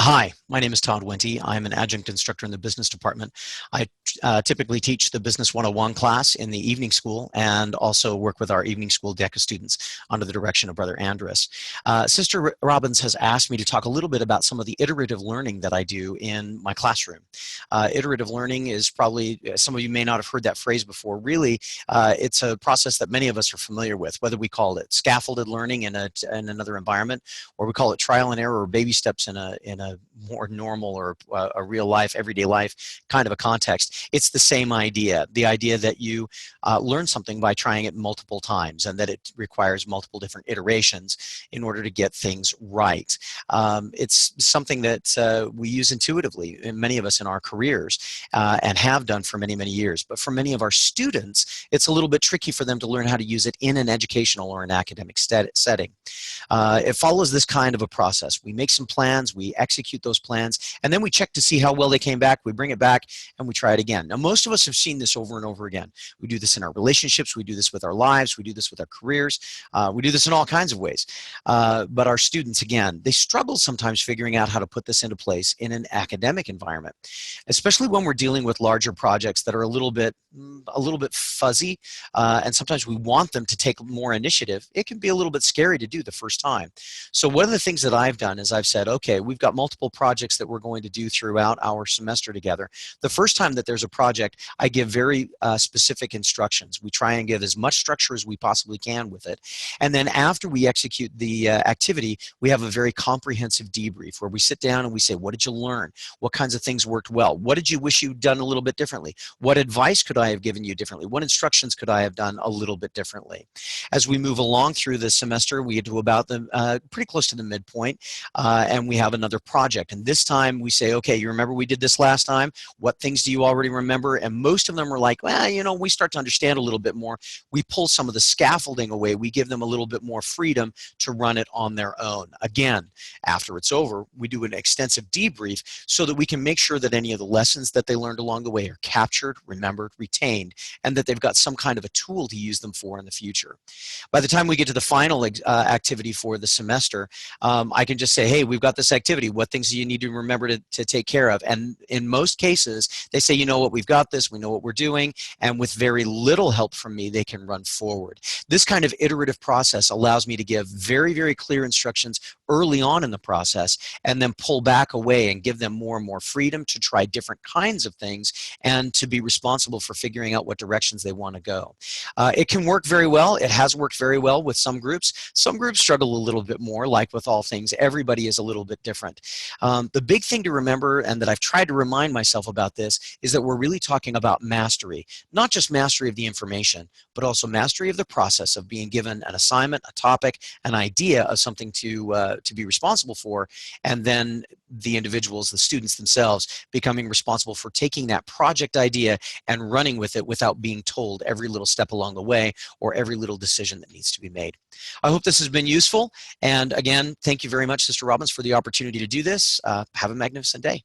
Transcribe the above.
Hi, my name is Todd Wente. I'm an adjunct instructor in the business department. I typically teach the Business 101 class in the evening school and also work with our evening school DECA students under the direction of Brother Andrus. Sister Robbins has asked me to talk a little bit about some of the iterative learning that I do in my classroom. Iterative learning is probably, some of you may not have heard that phrase before. Really, it's a process that many of us are familiar with, whether we call it scaffolded learning in another environment, or we call it trial and error or baby steps in a more normal or a real life, everyday life kind of a context. It's the same idea, the idea that you learn something by trying it multiple times and that it requires multiple different iterations in order to get things right. It's something that we use intuitively, many of us in our careers, and have done for many, many years. But for many of our students, it's a little bit tricky for them to learn how to use it in an educational or an academic setting. It follows this kind of a process. We make some plans, we execute those plans, and then we check to see how well they came back. We bring it back and we try it again. Now, most of us have seen this over and over again. We do this in our relationships, we do this with our lives, we do this with our careers, we do this in all kinds of ways. But our students, again, they struggle sometimes figuring out how to put this into place in an academic environment, especially when we're dealing with larger projects that are a little bit fuzzy, and sometimes we want them to take more initiative. It can be a little bit scary to do the first time. So one of the things that I've done is I've said, okay, we've got multiple projects that we're going to do throughout our semester together. The first time that there's a project, I give very specific instructions. We try and give as much structure as we possibly can with it. And then after we execute the activity, we have a very comprehensive debrief where we sit down and we say, what did you learn? What kinds of things worked well? What did you wish you'd done a little bit differently? What advice could I have given you differently? What instructions could I have done a little bit differently? As we move along through the semester, we get to about pretty close to the midpoint, and we have another project. And this time we say, okay, you remember we did this last time? What things do you already remember? And most of them are like, well, you know, we start to understand a little bit more. We pull some of the scaffolding away. We give them a little bit more freedom to run it on their own. Again, after it's over, we do an extensive debrief so that we can make sure that any of the lessons that they learned along the way are captured, remembered, retained, and that they've got some kind of a tool to use them for in the future. By the time we get to the final activity for the semester, I can just say, hey, we've got this activity. What things do you need to remember to take care of? And in most cases, they say, you know what, we've got this, we know what we're doing, and with very little help from me, they can run forward. This kind of iterative process allows me to give very, very clear instructions early on in the process and then pull back away and give them more and more freedom to try different kinds of things and to be responsible for figuring out what directions they want to go. It can work very well. It has worked very well with some groups. Some groups struggle a little bit more. Like with all things, everybody is a little bit different. The big thing to remember, and that I've tried to remind myself about this, is that we're really talking about mastery. Not just mastery of the information, but also mastery of the process of being given an assignment, a topic, an idea of something to be responsible for, and then the individuals, the students themselves, becoming responsible for taking that project idea and running with it without being told every little step along the way or every little decision that needs to be made. I hope this has been useful. And again, thank you very much, Sister Robbins, for the opportunity to do this. Have a magnificent day.